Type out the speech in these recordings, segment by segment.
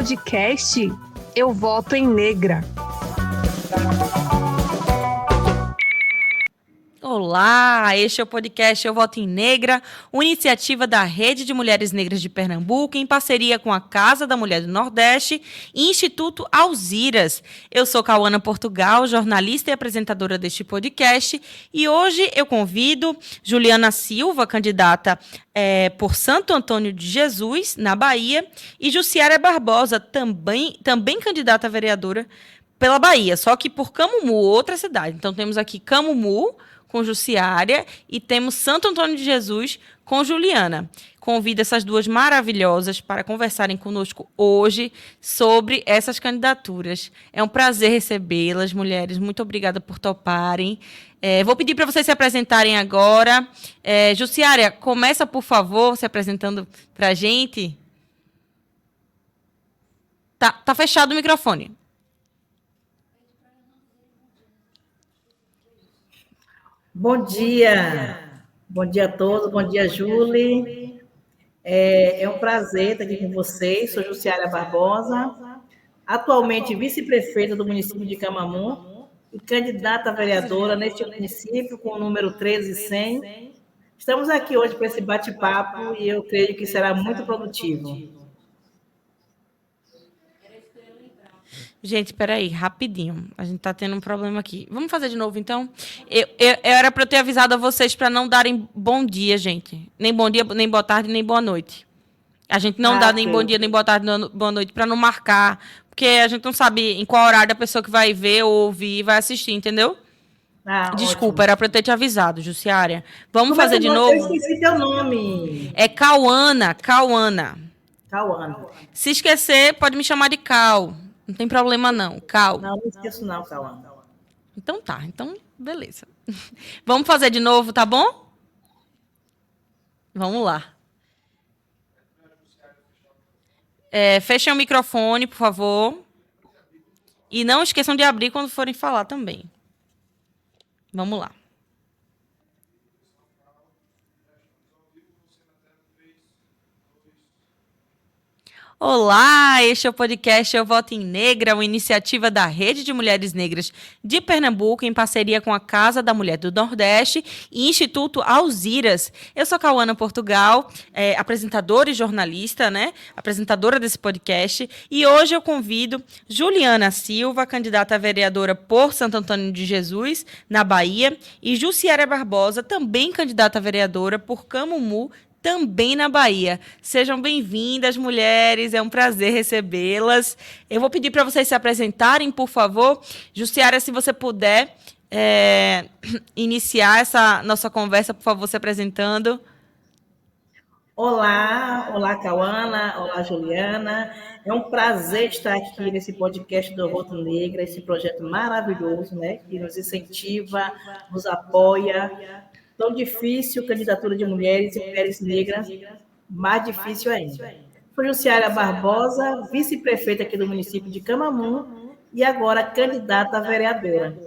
podcast Eu Voto em Negra. Olá, este é o podcast Eu Voto em Negra, uma iniciativa da Rede de Mulheres Negras de Pernambuco, em parceria com a Casa da Mulher do Nordeste e Instituto Alziras. Eu sou Cauana Portugal, jornalista e apresentadora deste podcast, e hoje eu convido Juliana Silva, candidata por Santo Antônio de Jesus, na Bahia, e Jussiara Barbosa, também candidata a vereadora pela Bahia, só que por Camumu, outra cidade. Então temos aqui Camumu com Jussiária e temos Santo Antônio de Jesus com Juliana. Convido essas duas maravilhosas para conversarem conosco hoje sobre essas candidaturas. É um prazer recebê-las, mulheres. Muito obrigada por toparem. Vou pedir para vocês se apresentarem agora. Jussiária, começa, por favor, se apresentando para a gente. Tá fechado o microfone. Bom dia a todos, bom dia, Julie. É um prazer estar aqui com vocês. Sou Jussiara Barbosa, atualmente vice-prefeita do município de Camamu e candidata a vereadora neste município com o número 13100. Estamos aqui hoje para esse bate-papo e eu creio que será muito produtivo. Gente, peraí, rapidinho. A gente tá tendo um problema aqui. Vamos fazer de novo, então? Eu era para eu ter avisado a vocês para não darem bom dia, gente. Nem bom dia, nem boa tarde, nem boa noite. A gente não dá nem bom dia, nem boa tarde, nem boa noite, para não marcar. Porque a gente não sabe em qual horário a pessoa que vai ver ou ouvir vai assistir, entendeu? Desculpa, ótimo. Era para eu ter te avisado, Jussiária. Vamos fazer de novo? Eu esqueci teu nome. É Cauana. Cauana. Se esquecer, pode me chamar de Cal. Não tem problema, não. Cal. Não esqueço não, Cauana. Então tá. Então, beleza. Vamos fazer de novo, tá bom? Vamos lá. Fechem o microfone, por favor. E não esqueçam de abrir quando forem falar também. Vamos lá. Olá, este é o podcast Eu Voto em Negra, uma iniciativa da Rede de Mulheres Negras de Pernambuco, em parceria com a Casa da Mulher do Nordeste e Instituto Alziras. Eu sou Cauana Portugal, apresentadora e jornalista, apresentadora desse podcast, e hoje eu convido Juliana Silva, candidata a vereadora por Santo Antônio de Jesus, na Bahia, e Jussiara Barbosa, também candidata a vereadora por Camumu, também na Bahia. Sejam bem-vindas, mulheres. É um prazer recebê-las. Eu vou pedir para vocês se apresentarem, por favor. Jussiara, se você puder iniciar essa nossa conversa, por favor, se apresentando. Olá, Cauana. Olá, Juliana. É um prazer estar aqui nesse podcast do Eu Voto Negra, esse projeto maravilhoso, que nos incentiva, nos apoia. Tão difícil candidatura de mulheres e mulheres negras, mais difícil ainda. Sou Jussiara Barbosa, vice-prefeita aqui do município de Camamu e agora candidata a vereadora.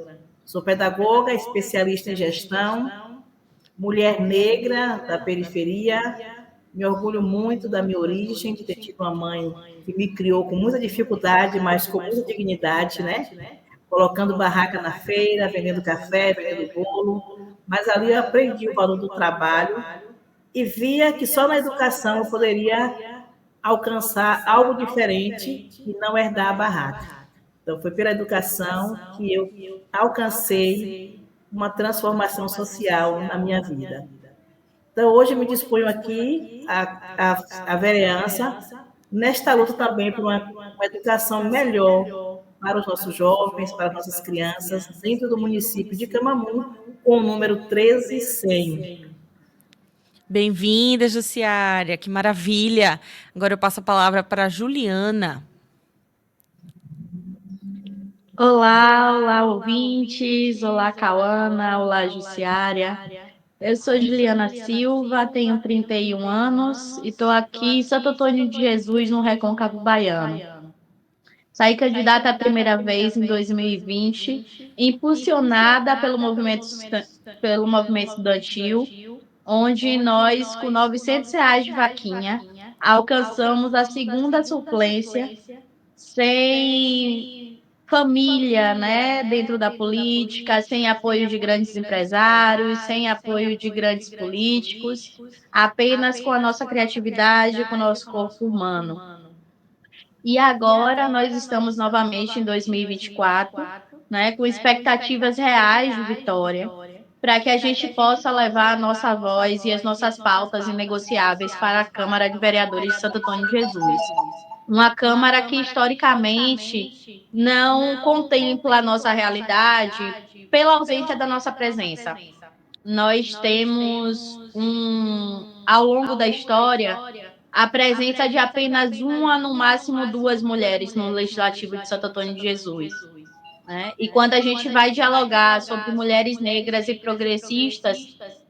Sou pedagoga, especialista em gestão, mulher negra da periferia. Me orgulho muito da minha origem, de ter tido uma mãe que me criou com muita dificuldade, mas com muita dignidade, colocando barraca na feira, vendendo café, vendendo bolo. Mas ali eu aprendi o valor do trabalho e via que só na educação eu poderia alcançar algo diferente e não herdar a barraca. Então, foi pela educação que eu alcancei uma transformação social na minha vida. Então, hoje eu me disponho aqui à vereança, nesta luta também por uma educação melhor para os nossos jovens, para as nossas crianças, dentro do município de Camamu, com o número 13100. Bem-vinda, Jussiária, que maravilha. Agora eu passo a palavra para a Juliana. Olá, ouvintes. Olá, Cauana. Olá, Jussiária. Eu sou Juliana Silva, tenho 31 anos e estou aqui em Santo Antônio de Jesus, no Recôncavo Baiano. Saí candidata a primeira vez em 2020, impulsionada pelo movimento estudantil, onde nós, com R$ 900 de vaquinha, alcançamos a segunda suplência sem família, né, dentro da política, sem apoio de grandes empresários, sem apoio de grandes políticos, apenas com a nossa criatividade, com o nosso corpo humano. E agora nós estamos novamente em 2024, né, com expectativas reais de vitória, para que a gente possa levar a nossa voz e as nossas pautas inegociáveis para a Câmara de Vereadores de Santo Antônio de Jesus. Uma Câmara que, historicamente, não contempla a nossa realidade pela ausência da nossa presença. Nós temos, ao longo da história, a presença de apenas uma, no máximo duas mulheres no Legislativo de Santo Antônio de Jesus, né? E quando a gente vai dialogar sobre mulheres negras e progressistas,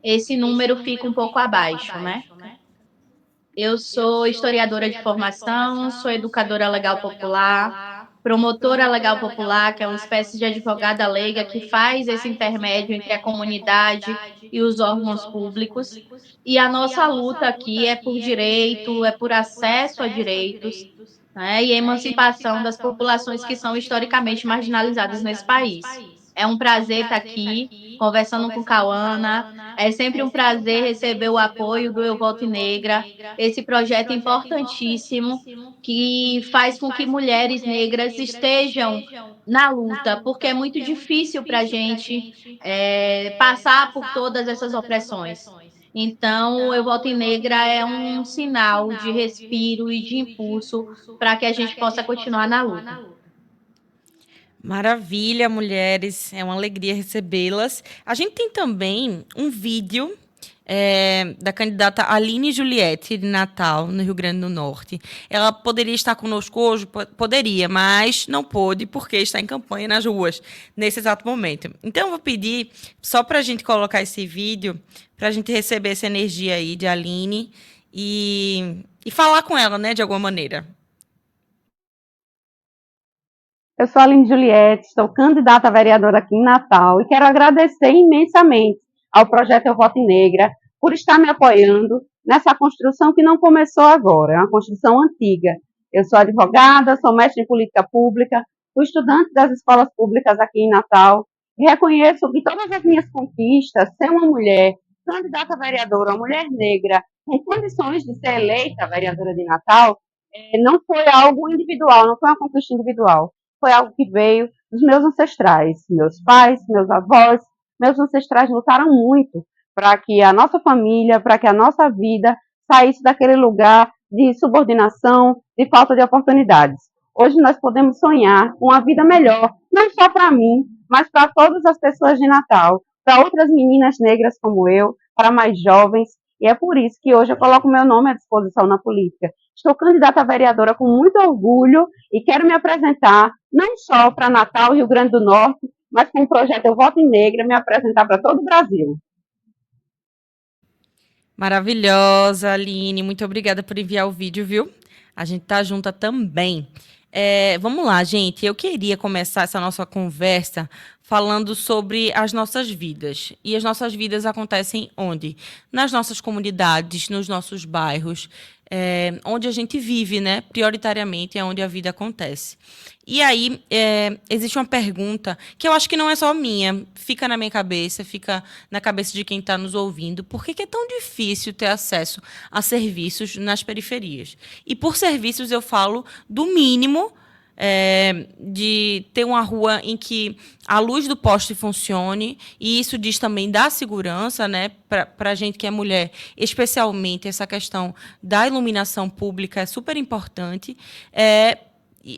esse número fica um pouco abaixo, né? Eu sou historiadora de formação, sou educadora legal popular, promotora legal popular, que é uma espécie de advogada leiga que faz esse intermédio entre a comunidade e os órgãos públicos. E a nossa luta aqui é por direito, é por acesso a direitos, né, e emancipação das populações que são historicamente marginalizadas nesse país. É um prazer estar aqui conversando com Cauana. É sempre um prazer receber o apoio do Eu Voto Negra, esse projeto importantíssimo que faz com que mulheres negras estejam na luta, porque é muito difícil para a gente passar por todas essas opressões. Então, o Eu Voto Negra é um sinal de respiro e de impulso para que a gente possa continuar na luta. Maravilha, mulheres. É uma alegria recebê-las. A gente tem também um vídeo da candidata Aline Juliette, de Natal, no Rio Grande do Norte. Ela poderia estar conosco hoje? Poderia, mas não pôde, porque está em campanha nas ruas, nesse exato momento. Então, eu vou pedir, só para a gente colocar esse vídeo, para a gente receber essa energia aí de Aline e falar com ela, né, de alguma maneira. Eu sou a Aline Juliette, sou candidata a vereadora aqui em Natal e quero agradecer imensamente ao Projeto Eu Voto Negra por estar me apoiando nessa construção que não começou agora, é uma construção antiga. Eu sou advogada, sou mestre em política pública, fui estudante das escolas públicas aqui em Natal e reconheço que todas as minhas conquistas, ser uma mulher candidata a vereadora, uma mulher negra, com condições de ser eleita vereadora de Natal, não foi algo individual, não foi uma conquista individual, foi algo que veio dos meus ancestrais, meus pais, meus avós, meus ancestrais lutaram muito para que a nossa família, para que a nossa vida saísse daquele lugar de subordinação, de falta de oportunidades. Hoje nós podemos sonhar com uma vida melhor, não só para mim, mas para todas as pessoas de Natal, para outras meninas negras como eu, para mais jovens, e é por isso que hoje eu coloco meu nome à disposição na política. Estou candidata a vereadora com muito orgulho e quero me apresentar não só para Natal, Rio Grande do Norte, mas com o projeto Eu Voto Negra, me apresentar para todo o Brasil. Maravilhosa, Aline. Muito obrigada por enviar o vídeo, viu? A gente tá junta também. Vamos lá, gente. Eu queria começar essa nossa conversa falando sobre as nossas vidas. E as nossas vidas acontecem onde? Nas nossas comunidades, nos nossos bairros, onde a gente vive, né? Prioritariamente é onde a vida acontece. E aí, existe uma pergunta que eu acho que não é só minha, fica na minha cabeça, fica na cabeça de quem está nos ouvindo. Por que é tão difícil ter acesso a serviços nas periferias? E por serviços eu falo do mínimo, de ter uma rua em que a luz do poste funcione, e isso diz também da segurança, né, para a gente que é mulher, especialmente essa questão da iluminação pública é super importante,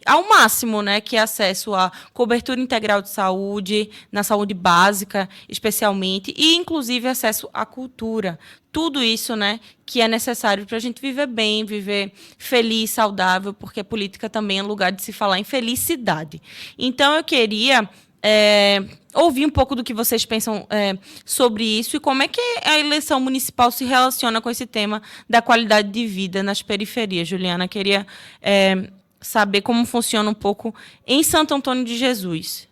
ao máximo, né, que é acesso à cobertura integral de saúde, na saúde básica, especialmente, e, inclusive, acesso à cultura. Tudo isso, né, que é necessário para a gente viver bem, viver feliz, saudável, porque política também é lugar de se falar em felicidade. Então, eu queria ouvir um pouco do que vocês pensam sobre isso e como é que a eleição municipal se relaciona com esse tema da qualidade de vida nas periferias. Juliana, queria saber como funciona um pouco em Santo Antônio de Jesus.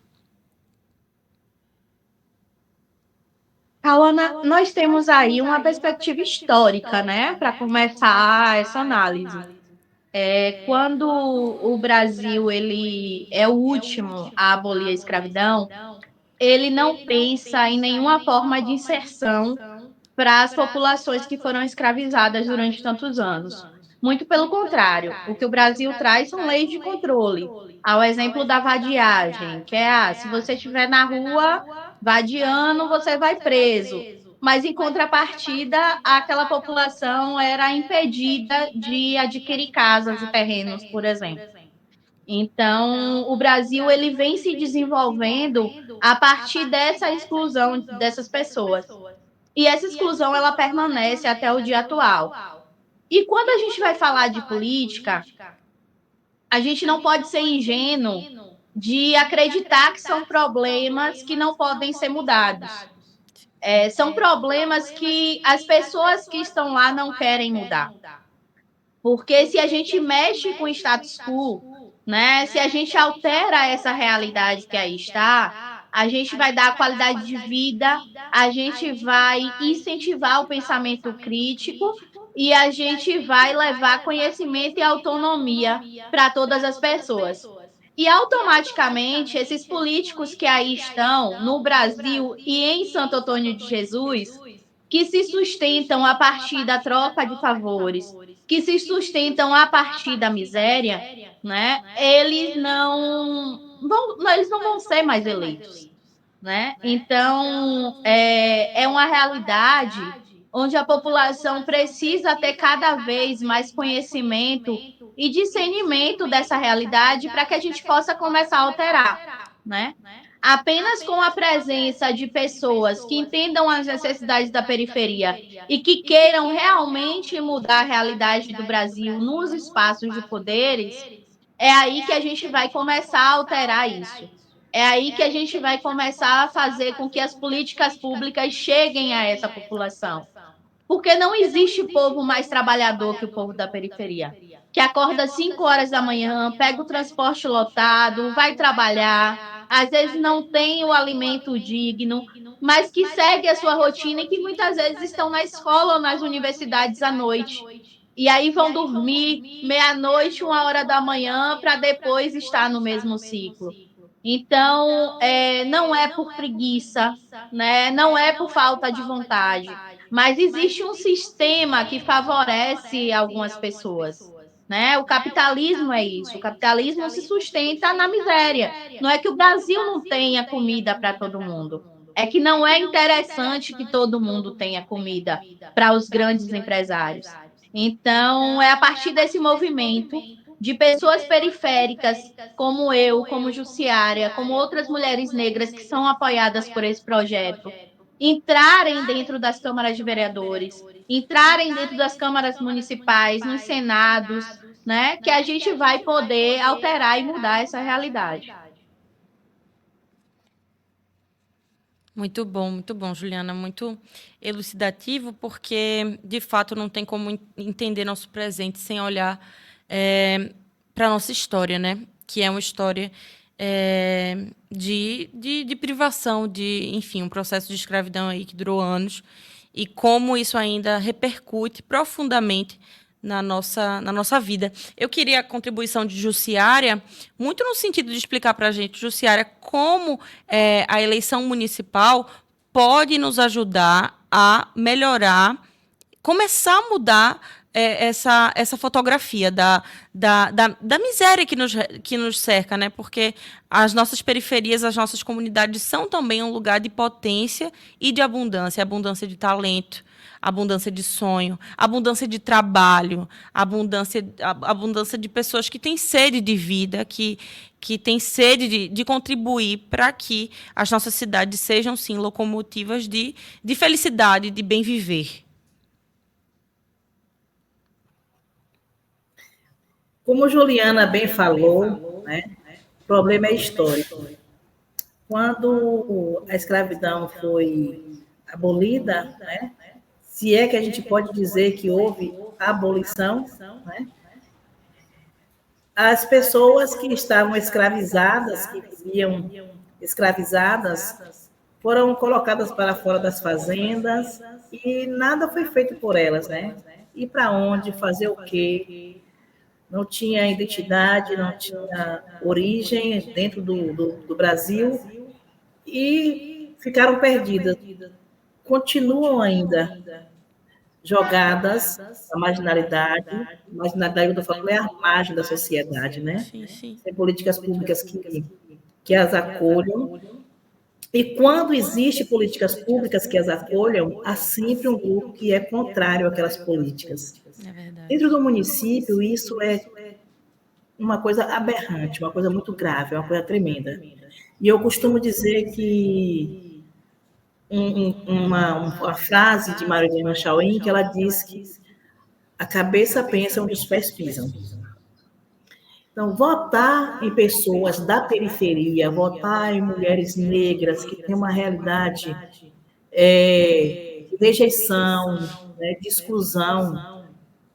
Cauana, nós temos aí uma perspectiva histórica, né, para começar essa análise. Quando o Brasil ele é o último a abolir a escravidão, ele não pensa em nenhuma forma de inserção para as populações que foram escravizadas durante tantos anos. Muito pelo contrário, o que o Brasil traz são leis de controle. Ao exemplo da vadiagem, que é, se você estiver na rua vadiando, você vai preso. Mas, em contrapartida, aquela população era impedida de adquirir casas e terrenos, por exemplo. Então, o Brasil ele vem se desenvolvendo a partir dessa exclusão dessas pessoas. E essa exclusão ela permanece até o dia atual. E quando a gente vai falar de política, a gente não pode ser ingênuo de acreditar que são problemas que não podem ser mudados. São problemas que as pessoas que estão lá não querem mudar. Porque se a gente mexe com o status quo, né, se a gente altera essa realidade que aí está, a gente vai dar qualidade de vida, a gente vai incentivar o pensamento crítico e a gente vai levar conhecimento e autonomia para todas as pessoas. E automaticamente, esses políticos que aí estão no Brasil e em Santo Antônio de Jesus, que se sustentam a partir da troca de favores, que se sustentam a partir da miséria, né? Eles não vão ser mais eleitos, né? Então, é uma realidade onde a população precisa ter cada vez mais conhecimento e discernimento dessa realidade para que a gente possa começar a alterar, né? Apenas com a presença de pessoas que entendam as necessidades da periferia e que queiram realmente mudar a realidade do Brasil nos espaços de poderes, é aí que a gente vai começar a alterar isso. É aí que a gente vai começar a fazer com que as políticas públicas cheguem a essa população. Porque não existe povo mais trabalhador que o povo da periferia, que acorda às 5 horas da manhã, pega o transporte lotado, vai trabalhar, às vezes não tem o alimento digno, mas que segue a sua rotina e que muitas vezes estão na escola ou nas universidades à noite. E aí vão dormir meia-noite, 1 hora da manhã, para depois estar no mesmo ciclo. Então, não é por preguiça, né? Não é por falta de vontade, mas existe um sistema que favorece algumas pessoas, né? O capitalismo é isso. O capitalismo se sustenta na miséria. Não é que o Brasil não tenha comida para todo mundo. É que não é interessante que todo mundo tenha comida para os grandes empresários. Então, é a partir desse movimento de pessoas periféricas, como eu, como Jussiária, como outras mulheres negras que são apoiadas por esse projeto, entrarem dentro das câmaras de vereadores, entrarem dentro das câmaras municipais, nos senados, né, que a gente vai poder alterar e mudar essa realidade. Muito bom, Juliana, muito elucidativo, porque, de fato, não tem como entender nosso presente sem olhar para a nossa história, né? Que é uma história de privação, enfim, um processo de escravidão aí que durou anos, e como isso ainda repercute profundamente na nossa vida. Eu queria a contribuição de Jussiária, muito no sentido de explicar para a gente, Jussiária, como a eleição municipal pode nos ajudar a melhorar, começar a mudar essa fotografia da miséria que nos cerca, né? Porque as nossas periferias, as nossas comunidades são também um lugar de potência e de abundância de talento, abundância de sonho, abundância de trabalho, abundância de pessoas que têm sede de vida, que têm sede de contribuir para que as nossas cidades sejam, sim, locomotivas de felicidade, de bem viver. Como Juliana bem falou, né, o problema é histórico. Quando a escravidão foi abolida, né, se é que a gente pode dizer que houve abolição, né, as pessoas que estavam escravizadas, que viviam escravizadas, foram colocadas para fora das fazendas e nada foi feito por elas, né? Ir para onde, fazer o quê? não tinha identidade, não tinha origem dentro do Brasil e ficaram perdidas. Continuam ainda jogadas na marginalidade eu estou falando é a margem da sociedade, né? Sim, sim. Tem políticas públicas que as acolham, e quando existem políticas públicas que as acolham, há sempre um grupo que é contrário àquelas políticas. É verdade. Dentro do município, isso é uma coisa aberrante, uma coisa muito grave, uma coisa tremenda. E eu costumo dizer que uma frase de Marilena Chauí, que ela diz que a cabeça pensa onde os pés pisam. Então, votar em pessoas da periferia, votar em mulheres negras que têm uma realidade de rejeição, né, de exclusão,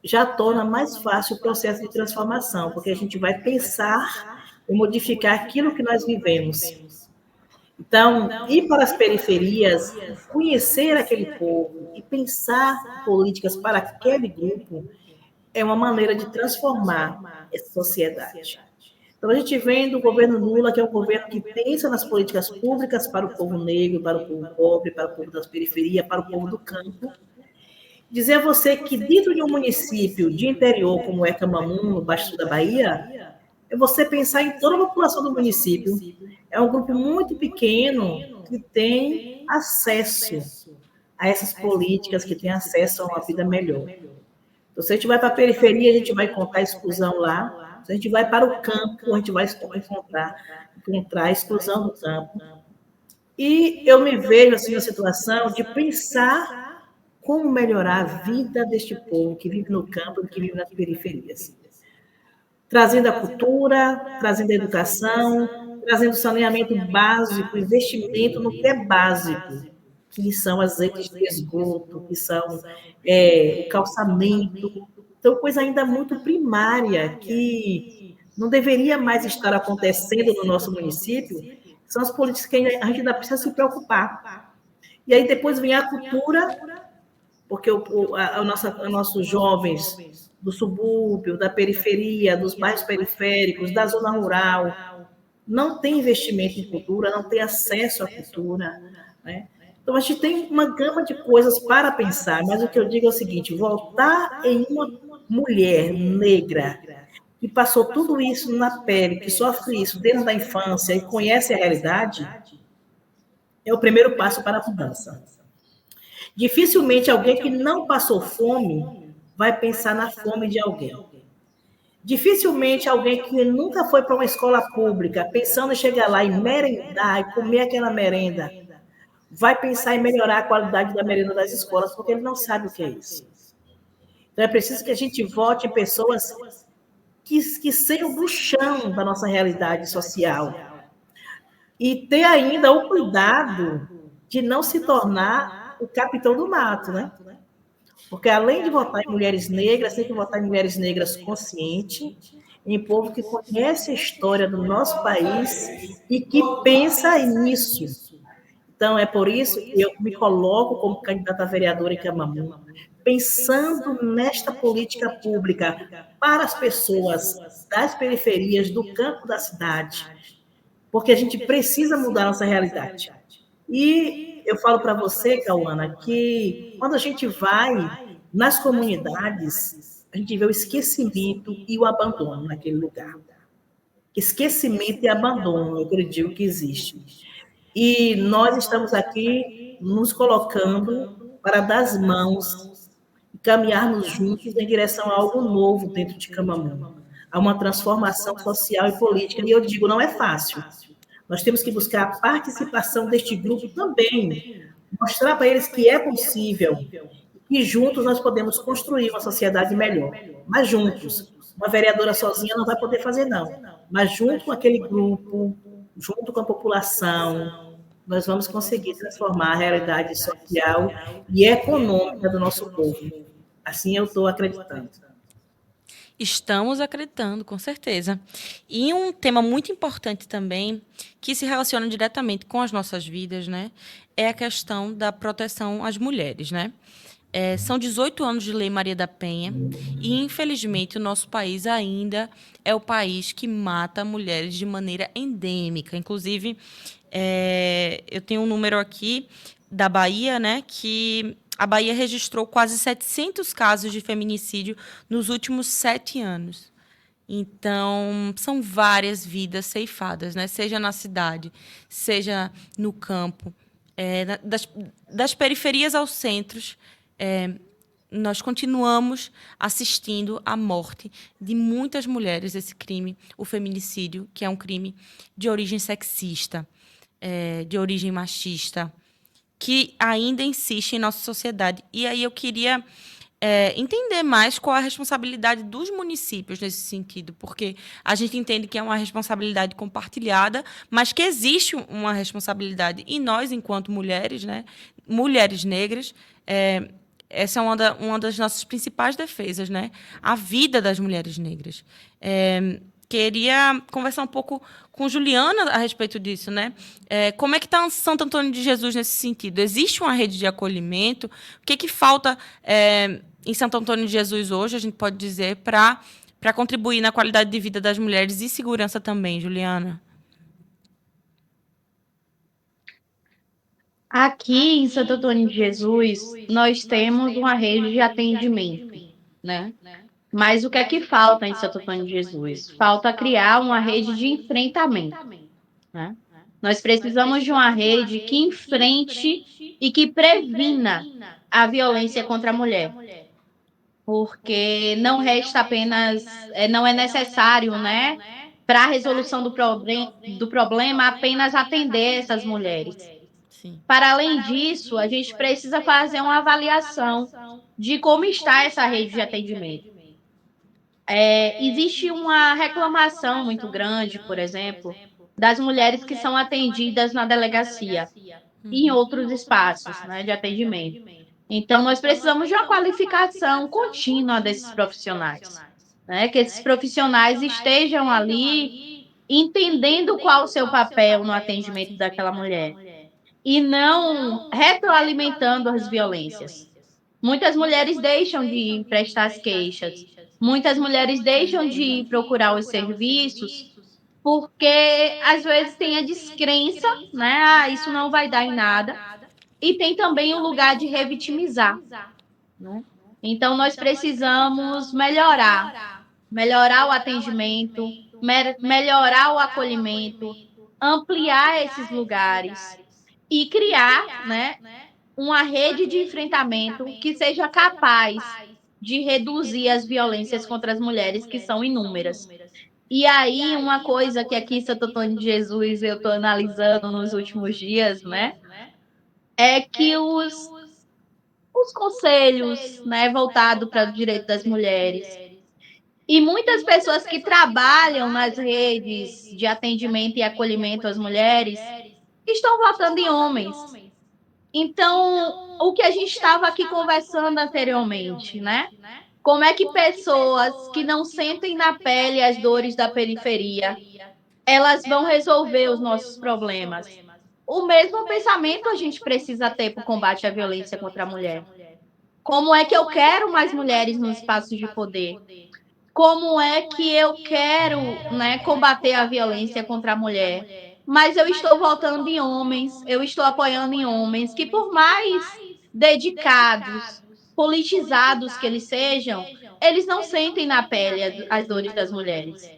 já torna mais fácil o processo de transformação, porque a gente vai pensar e modificar aquilo que nós vivemos. Então, ir para as periferias, conhecer aquele povo e pensar políticas para aquele grupo é uma maneira de transformar essa sociedade. Então, a gente vem do governo Lula, que é um governo que pensa nas políticas públicas para o povo negro, para o povo pobre, para o povo das periferias, para o povo do campo. Dizer a você que dentro de um município de interior, como é Camamu, no Baixo Sul da Bahia, é você pensar em toda a população do município. É um grupo muito pequeno que tem acesso a essas políticas, que tem acesso a uma vida melhor. Então, se a gente vai para a periferia, a gente vai encontrar exclusão lá. Se a gente vai para o campo, a gente vai encontrar a exclusão do campo. E eu me vejo assim na situação de pensar como melhorar a vida deste povo que vive no campo e que vive nas periferias. Trazendo a cultura, trazendo a educação, trazendo saneamento básico, investimento no que é básico, que são as redes de esgoto, que são o calçamento. Então, coisa ainda muito primária, que não deveria mais estar acontecendo no nosso município, são as políticas que a gente ainda precisa se preocupar. E aí depois vem a cultura, porque os nossos jovens do subúrbio, da periferia, dos bairros periféricos, da zona rural, não têm investimento em cultura, não têm acesso à cultura, né? Então, a gente tem uma gama de coisas para pensar, mas o que eu digo é o seguinte: voltar em uma mulher negra que passou tudo isso na pele, que sofre isso desde a infância e conhece a realidade, é o primeiro passo para a mudança. Dificilmente alguém que não passou fome vai pensar na fome de alguém. Dificilmente alguém que nunca foi para uma escola pública, pensando em chegar lá e merendar e comer aquela merenda, vai pensar em melhorar a qualidade da merenda das escolas, porque ele não sabe o que é isso. Então, é preciso que a gente vote em pessoas que saiam do chão da nossa realidade social. E ter ainda o cuidado de não se tornar o capitão do mato, né? Porque, além de votar em mulheres negras, tem que votar em mulheres negras conscientes, em povo que conhece a história do nosso país e que pensa nisso. Então, é por isso que eu me coloco como candidata a vereadora em Camamu, pensando nesta política pública para as pessoas das periferias, do campo da cidade, porque a gente precisa mudar nossa realidade. E eu falo para você, Cauana, que quando a gente vai nas comunidades, a gente vê o esquecimento e o abandono naquele lugar. Esquecimento e abandono, eu acredito que existe. E nós estamos aqui nos colocando para dar as mãos e caminharmos juntos em direção a algo novo dentro de Camamu, a uma transformação social e política. E eu digo, não é fácil. Nós temos que buscar a participação deste grupo também, mostrar para eles que é possível e juntos nós podemos construir uma sociedade melhor. Mas juntos, uma vereadora sozinha não vai poder fazer, não. Mas junto com aquele grupo, junto com a população, nós vamos conseguir transformar a realidade social e econômica do nosso povo. Assim eu estou acreditando. Estamos acreditando, com certeza. E um tema muito importante também, que se relaciona diretamente com as nossas vidas, né, é a questão da proteção às mulheres, né? São 18 anos de Lei Maria da Penha e, infelizmente, o nosso país ainda é o país que mata mulheres de maneira endêmica. Inclusive, eu tenho um número aqui da Bahia, né, que a Bahia registrou quase 700 casos de feminicídio nos últimos 7 anos. Então, são várias vidas ceifadas, né? Seja na cidade, seja no campo, das periferias aos centros. Nós continuamos assistindo à morte de muitas mulheres, esse crime, o feminicídio, que é um crime de origem sexista, de origem machista, que ainda insiste em nossa sociedade. E aí eu queria entender mais qual é a responsabilidade dos municípios nesse sentido, porque a gente entende que é uma responsabilidade compartilhada, mas que existe uma responsabilidade. E nós, enquanto mulheres, né, mulheres negras, essa é uma das nossas principais defesas, né? A vida das mulheres negras. Queria conversar um pouco com Juliana a respeito disso, né? Como é que está Santo Antônio de Jesus nesse sentido? Existe uma rede de acolhimento? O que falta em Santo Antônio de Jesus hoje, a gente pode dizer, para contribuir na qualidade de vida das mulheres e segurança também, Juliana? Aqui em Santo Antônio de Jesus, nós temos uma rede de atendimento, né? Mas o que é que falta em Santo Antônio de Jesus? Falta criar uma rede de enfrentamento, né? Nós precisamos de uma rede que enfrente e que previna a violência contra a mulher. Porque não resta apenas, não é necessário, né, para a resolução do problema, apenas atender essas mulheres. Sim. Para além disso, a gente precisa fazer uma avaliação de como está essa rede de atendimento. Existe uma reclamação muito grande, por exemplo, das mulheres que são atendidas na delegacia e em outros espaços, né, de atendimento. Então, nós precisamos de uma qualificação contínua desses profissionais, né, que esses profissionais estejam ali entendendo qual o seu papel no atendimento daquela mulher e não retroalimentando as violências. Muitas mulheres deixam de prestar as queixas, muitas mulheres deixam de procurar os serviços porque às vezes tem a descrença, né? Ah, isso não vai dar em nada. E tem também o lugar de revitimizar, né? Então nós precisamos melhorar o atendimento, melhorar o acolhimento, ampliar esses lugares e criar, né, uma rede de enfrentamento que seja capaz de reduzir as violências contra as mulheres, que são inúmeras. E aí, uma coisa que aqui em Santo Antônio de Jesus eu estou analisando nos últimos dias, né, é que os conselhos, né, voltados para o direito das mulheres, e muitas pessoas que trabalham nas redes de atendimento e acolhimento às mulheres estão votando em homens. Então, o que a gente estava aqui conversando anteriormente, né? Como é que pessoas que não sentem na pele as dores da periferia, elas vão resolver os nossos problemas? O mesmo pensamento a gente precisa ter para o combate à violência contra a mulher. Como é que eu quero mais mulheres nos espaços de poder? Como é que eu quero, né, combater a violência contra a mulher? Mas eu estou votando em homens, eu estou apoiando em homens que, por mais dedicados, politizados que eles sejam, eles não sentem na pele as dores das mulheres.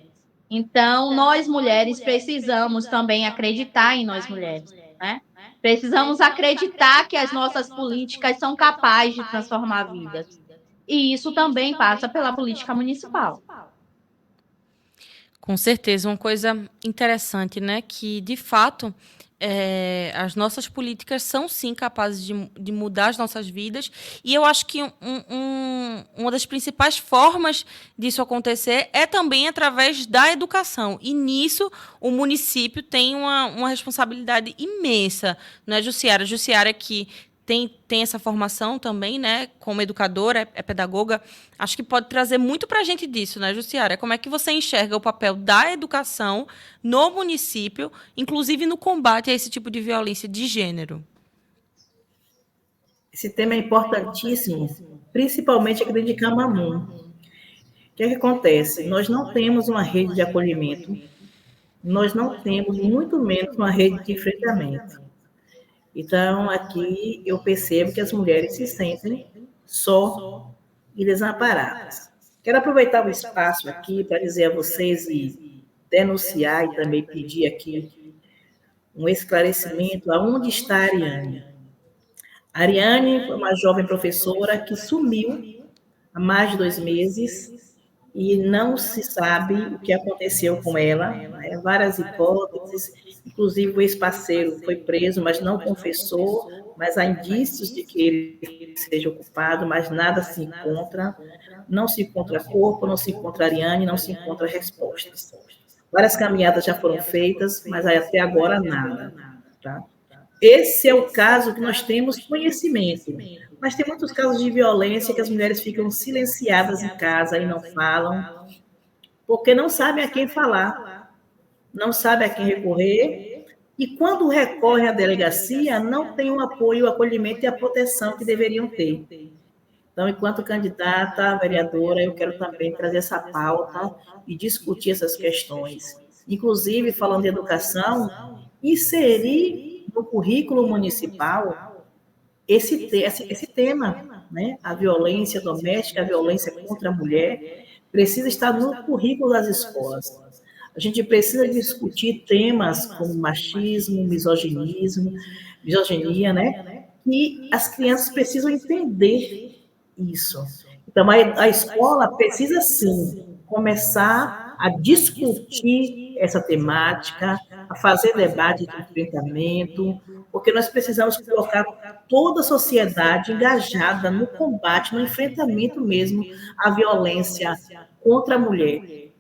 Então, nós mulheres precisamos também acreditar em nós mulheres, né? Precisamos acreditar que as nossas políticas são capazes de transformar vidas. E isso também passa pela política municipal. Com certeza, uma coisa interessante, né? Que, de fato, as nossas políticas são, sim, capazes de mudar as nossas vidas. E eu acho que uma das principais formas disso acontecer é também através da educação. E, nisso, o município tem uma responsabilidade imensa, não é, Jussiara? Jussiara que tem essa formação também, né? Como educadora, é pedagoga. Acho que pode trazer muito para a gente disso, né, Jussiara? Como é que você enxerga o papel da educação no município, inclusive no combate a esse tipo de violência de gênero? Esse tema é importantíssimo, principalmente aqui de Camamu. O que é que acontece? Nós não temos uma rede de acolhimento, nós não temos, muito menos, uma rede de enfrentamento. Então, aqui eu percebo que as mulheres se sentem só e desamparadas. Quero aproveitar o espaço aqui para dizer a vocês e denunciar e também pedir aqui um esclarecimento aonde está a Ariane. A Ariane foi uma jovem professora que sumiu há mais de 2 meses e não se sabe o que aconteceu com ela, né? Várias hipóteses, inclusive o ex-parceiro foi preso, mas não confessou, mas há indícios de que ele esteja ocupado, mas nada se encontra, não se encontra corpo, não se encontra Ariane, não se encontra respostas. Várias caminhadas já foram feitas, mas até agora nada, tá? Esse é o caso que nós temos conhecimento. Mas tem muitos casos de violência que as mulheres ficam silenciadas em casa e não falam, porque não sabem a quem falar, não sabem a quem recorrer, e quando recorrem à delegacia, não tem o apoio, o acolhimento e a proteção que deveriam ter. Então, enquanto candidata a vereadora, eu quero também trazer essa pauta e discutir essas questões. Inclusive, falando de educação, inserir no currículo municipal esse tema, né? A violência doméstica, a violência contra a mulher, precisa estar no currículo das escolas. A gente precisa discutir temas como machismo, misoginia, né? E as crianças precisam entender isso. Então, a escola precisa, sim, começar a discutir essa temática, a fazer debate de enfrentamento, porque nós precisamos colocar toda a sociedade engajada no combate, no enfrentamento mesmo à violência contra a mulher.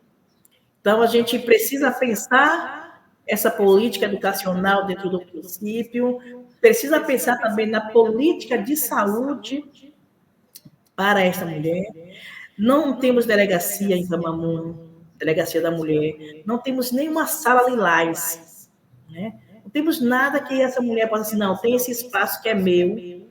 Então, a gente precisa pensar essa política educacional dentro do município, precisa pensar também na política de saúde para esta mulher. Não temos delegacia em Camamu, delegacia da mulher, não temos nenhuma sala lilás, né? Não temos nada que essa mulher possa dizer, não, tem esse espaço que é meu,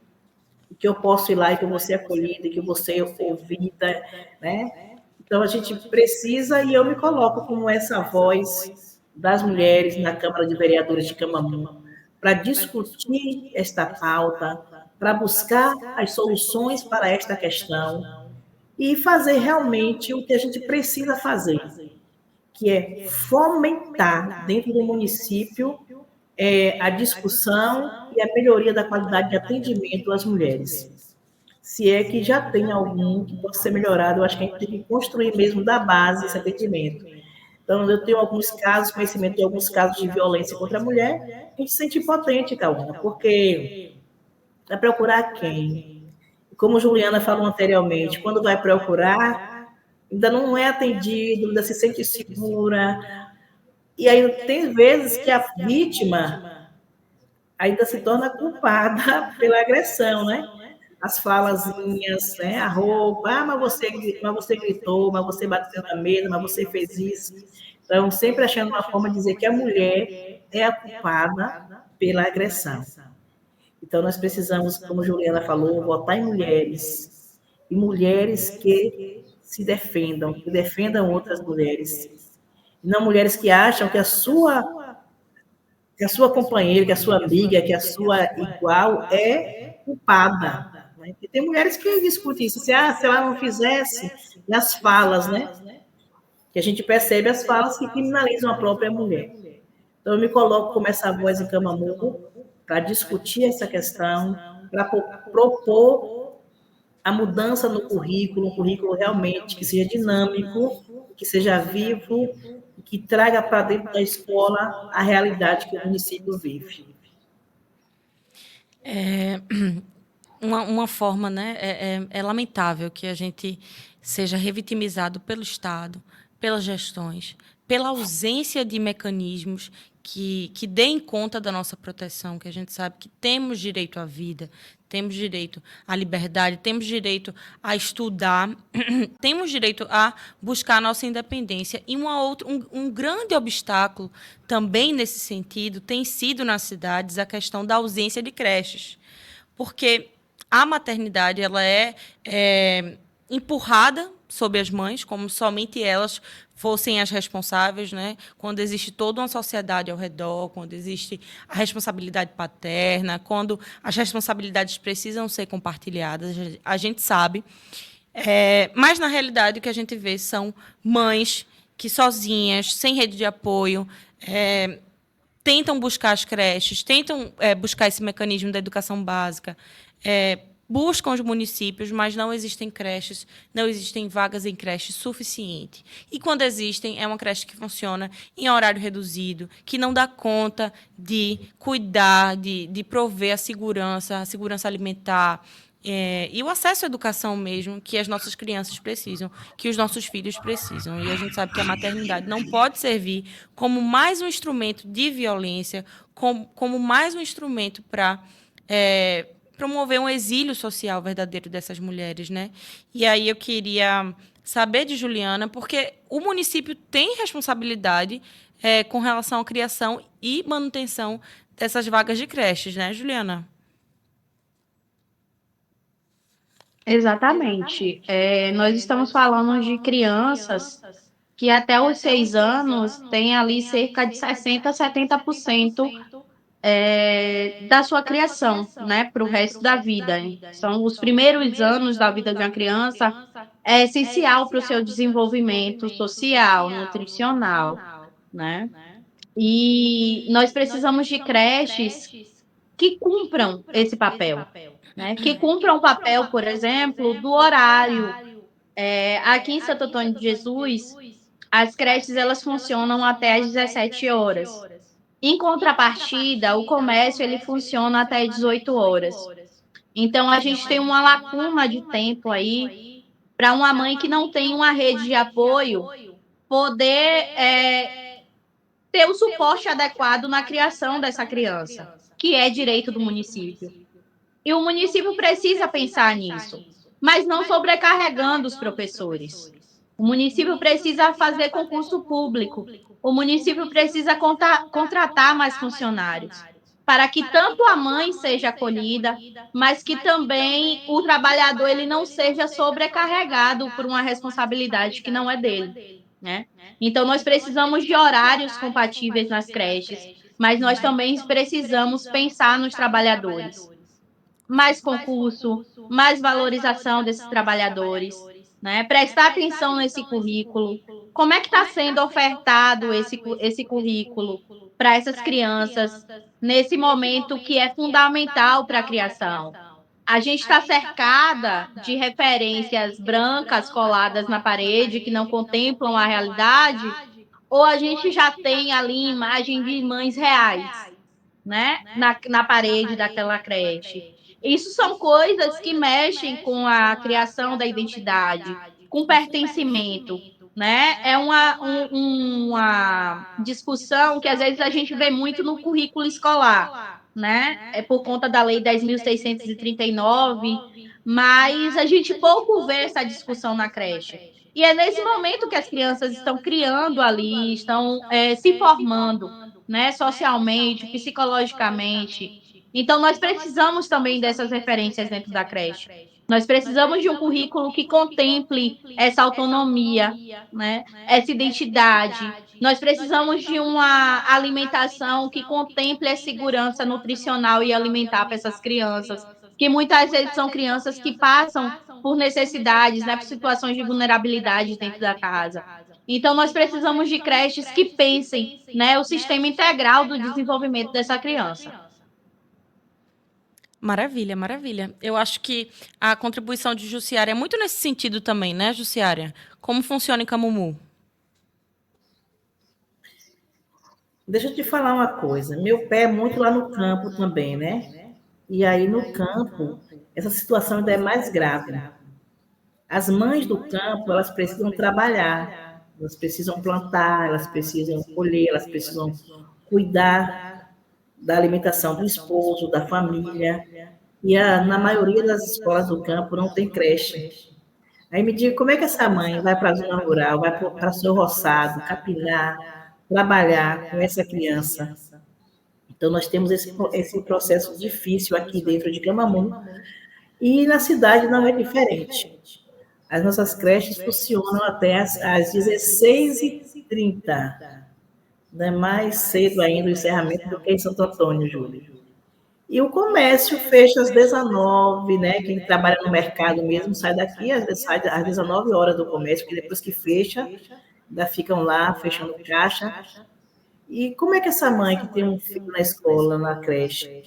que eu posso ir lá e que eu vou ser acolhida, que eu vou ser ouvida, né? Então, a gente precisa, e eu me coloco como essa voz das mulheres na Câmara de Vereadores de Camamu, para discutir esta pauta, para buscar as soluções para esta questão e fazer realmente o que a gente precisa fazer, que é fomentar dentro do município a discussão e a melhoria da qualidade de atendimento às mulheres. Se é que já tem algum que possa ser melhorado, eu acho que a gente tem que construir mesmo da base esse atendimento. Então, eu tenho alguns casos, conhecimento de alguns casos de violência contra a mulher, a gente se sente impotente, Cauana, porque vai procurar quem? Como Juliana falou anteriormente, quando vai procurar, ainda não é atendido, ainda se sente segura. E aí tem vezes que a vítima ainda se torna culpada pela agressão, né? As falazinhas, né? A roupa, mas você gritou, mas você bateu na mesa, mas você fez isso. Então, sempre achando uma forma de dizer que a mulher é a culpada pela agressão. Então, nós precisamos, como Juliana falou, votar em mulheres. E mulheres que se defendam, que defendam outras mulheres. E não mulheres que acham que a sua companheira, que a sua amiga, que a sua igual é culpada. E tem mulheres que discutem isso. Se ela não fizesse, e as falas, né? Que a gente percebe as falas que criminalizam a própria mulher. Então, eu me coloco como essa voz em Camamu para discutir essa questão, para propor a mudança no currículo, um currículo realmente que seja dinâmico, que seja vivo, que traga para dentro da escola a realidade que o município vive. Uma forma, né? É lamentável que a gente seja revitimizado pelo Estado, pelas gestões, pela ausência de mecanismos que deem conta da nossa proteção, que a gente sabe que temos direito à vida, temos direito à liberdade, temos direito a estudar, temos direito a buscar a nossa independência. E um grande obstáculo também nesse sentido tem sido nas cidades a questão da ausência de creches. Porque a maternidade ela é empurrada sobre as mães, como somente elas fossem as responsáveis, né? Quando existe toda uma sociedade ao redor, quando existe a responsabilidade paterna, quando as responsabilidades precisam ser compartilhadas, a gente sabe. Mas, na realidade, o que a gente vê são mães que sozinhas, sem rede de apoio, tentam buscar as creches, tentam buscar esse mecanismo da educação básica, buscam os municípios, mas não existem creches, não existem vagas em creche suficiente. E, quando existem, é uma creche que funciona em horário reduzido, que não dá conta de cuidar, de prover a segurança alimentar, e o acesso à educação mesmo, que as nossas crianças precisam, que os nossos filhos precisam. E a gente sabe que a maternidade não pode servir como mais um instrumento de violência, como mais um instrumento para promover um exílio social verdadeiro dessas mulheres, né? E aí eu queria saber de Juliana, porque o município tem responsabilidade com relação à criação e manutenção dessas vagas de creches, né, Juliana? Exatamente. Nós estamos falando de crianças que até os 6 anos têm ali cerca de 60 a 70% da sua criação, né, para o resto da vida. São os primeiros anos da vida de uma criança, é essencial para o seu desenvolvimento social, nutricional, né? E nós precisamos de creches que cumpram esse papel, né? Que cumpram o papel, por exemplo, do horário. Aqui em Santo Antônio de Jesus, as creches elas funcionam até às 17 horas. Em contrapartida, o comércio ele funciona até 18 horas. Então, a gente tem uma lacuna de tempo aí para uma mãe que não tem uma rede de apoio poder ter o suporte adequado na criação dessa criança, que é direito do município. E o município precisa pensar nisso, mas não sobrecarregando os professores. O município precisa fazer concurso público. O município precisa contratar mais funcionários, para que tanto a mãe seja acolhida, mas que também o trabalhador ele não seja sobrecarregado por uma responsabilidade que não é dele, né? Então, nós precisamos de horários compatíveis nas creches, mas nós também precisamos pensar nos trabalhadores. Mais concurso, mais valorização desses trabalhadores, né? Prestar atenção nesse currículo. Como é que está sendo ofertado esse currículo para essas crianças nesse momento que é fundamental para a criação? A gente está cercada de referências brancas coladas na parede que não contemplam a realidade, ou a gente já tem ali imagem de mães reais, né, na parede daquela creche. Isso são coisas que mexem com a criação da identidade, com pertencimento, né? É uma discussão que às vezes a gente vê muito no currículo escolar, né? É por conta da Lei 10.639, mas a gente pouco vê essa discussão na creche. E é nesse momento que as crianças estão criando ali, estão se formando, né, socialmente, psicologicamente. Então, nós precisamos também dessas referências dentro da creche. Nós precisamos de um currículo que contemple essa autonomia, né, essa identidade. Nós precisamos de uma alimentação que contemple a segurança nutricional e alimentar para essas crianças, que muitas vezes são crianças que passam por necessidades, né, por situações de vulnerabilidade dentro da casa. Então, nós precisamos de creches que pensem, né, o sistema integral do desenvolvimento dessa criança. Maravilha, maravilha. Eu acho que a contribuição de Jussiária é muito nesse sentido também, né, Jussiária? Como funciona em Camumu? Deixa eu te falar uma coisa. Meu pé é muito lá no campo também, né? E aí no campo, essa situação ainda é mais grave. As mães do campo, elas precisam trabalhar, elas precisam plantar, elas precisam colher, elas precisam cuidar da alimentação do esposo, da família. E na maioria das escolas do campo não tem creche. Aí me diga como é que essa mãe vai para a zona rural, vai para o seu roçado, capinar, trabalhar com essa criança. Então, nós temos esse processo difícil aqui dentro de Camamu, E na cidade não é diferente. As nossas creches funcionam até às 16h30. Não é mais cedo ainda o encerramento do que em Santo Antônio, Júlio. E o comércio fecha às 19, né? Quem trabalha no mercado mesmo sai daqui, às vezes sai às 19 horas do comércio, porque depois que fecha, ainda ficam lá fechando caixa. E como é que essa mãe que tem um filho na escola, na creche,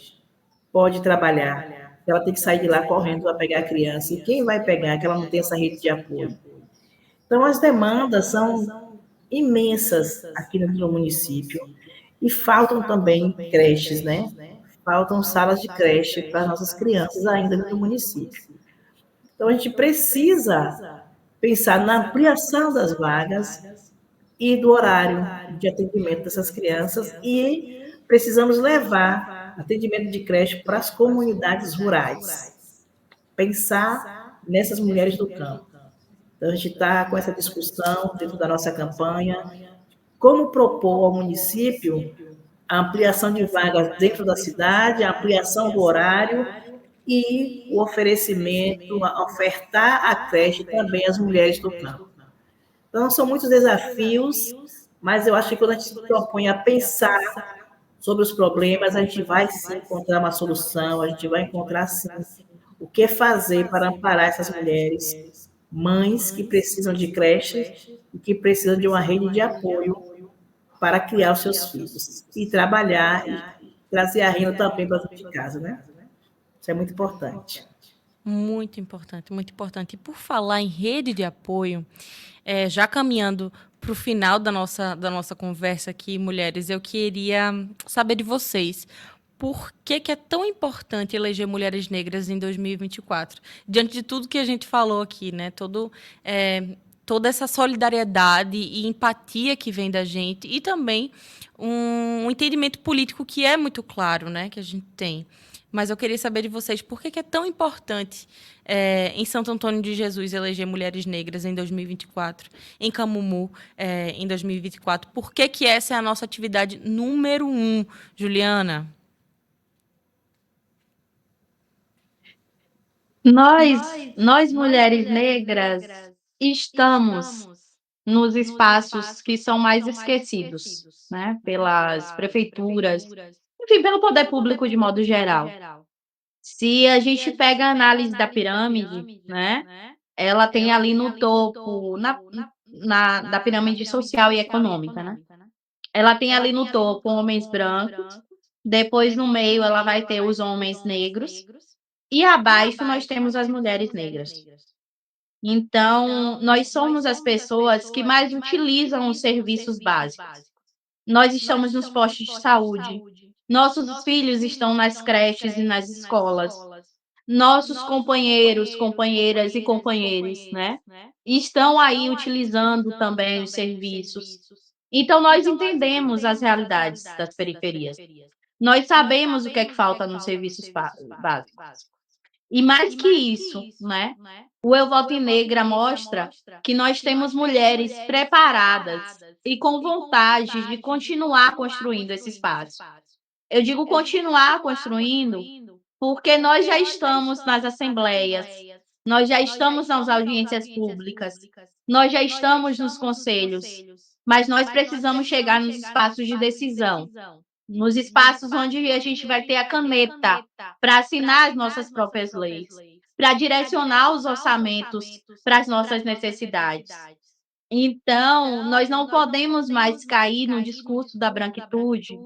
pode trabalhar? Ela tem que sair de lá correndo para pegar a criança. E quem vai pegar? Que ela não tem essa rede de apoio. Então, as demandas são imensas aqui no município. E faltam também creches, né? Faltam salas de creche para as nossas crianças ainda no município. Então, a gente precisa pensar na ampliação das vagas e do horário de atendimento dessas crianças e precisamos levar atendimento de creche para as comunidades rurais. Pensar nessas mulheres do campo. Então, a gente está com essa discussão dentro da nossa campanha, como propor ao município a ampliação de vagas dentro da cidade, a ampliação do horário e o oferecimento, ofertar a creche também às mulheres do campo. Então, são muitos desafios, mas eu acho que quando a gente se propõe a pensar sobre os problemas, a gente vai sim encontrar uma solução, a gente vai encontrar sim o que fazer para amparar essas mulheres, mães que precisam de creche e que precisam de uma rede de apoio para criar os seus filhos e trabalhar e trazer a renda também para dentro de casa, né? Isso é muito importante. Muito importante, muito importante. E por falar em rede de apoio, já caminhando para o final da nossa conversa aqui, mulheres, eu queria saber de vocês. Por que é tão importante eleger mulheres negras em 2024? Diante de tudo que a gente falou aqui, né? Toda essa solidariedade e empatia que vem da gente e também um entendimento político que é muito claro, né? Que a gente tem. Mas eu queria saber de vocês por que é tão importante em Santo Antônio de Jesus eleger mulheres negras em 2024, em Camumu em 2024. Por que essa é a nossa atividade número 1, Juliana? Nós mulheres negras estamos nos espaços que são mais esquecidos, né, pelas prefeituras, enfim, pelo poder público de modo geral. Se a gente pega a análise da pirâmide, né, ela tem ali no topo, da pirâmide social e econômica, né, ela tem ali no topo homens brancos, depois no meio ela vai ter os homens negros, e abaixo nós temos as mulheres negras. Então, nós somos as pessoas que mais utilizam os serviços básicos. Nós estamos nos postos de saúde, nossos filhos estão nas creches e nas escolas, nossos companheiros, companheiras e companheiros, né, estão aí utilizando também os serviços. Então, nós entendemos as realidades das periferias. Nós sabemos o que é que falta nos serviços básicos. E mais que isso, né, o Eu Voto em Negra mostra que nós temos mulheres preparadas e com vontade de continuar construindo esse espaço. Eu digo continuar construindo, porque nós já estamos nas assembleias, nós já estamos nas audiências públicas, nós já estamos nos conselhos, mas nós precisamos chegar nos espaços de decisão, nos espaços onde a gente vai ter a caneta para assinar as nossas próprias leis, para direcionar os orçamentos para as nossas necessidades. Então, nós não podemos mais cair no discurso da branquitude,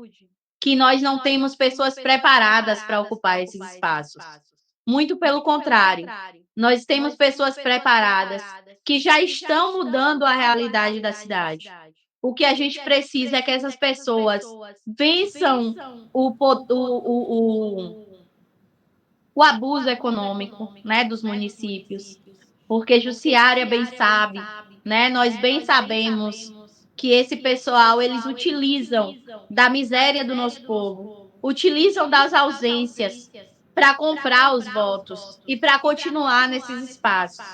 que nós não temos pessoas preparadas para ocupar esses espaços. Muito pelo contrário, nós temos pessoas preparadas que já estão mudando a realidade da cidade. O que a gente precisa é que essas pessoas vençam o abuso econômico, né, dos municípios, porque Jussiária bem sabe, né, nós bem sabemos que esse pessoal, eles utilizam da miséria do nosso povo, utilizam das ausências para comprar os votos e para continuar nesses espaços.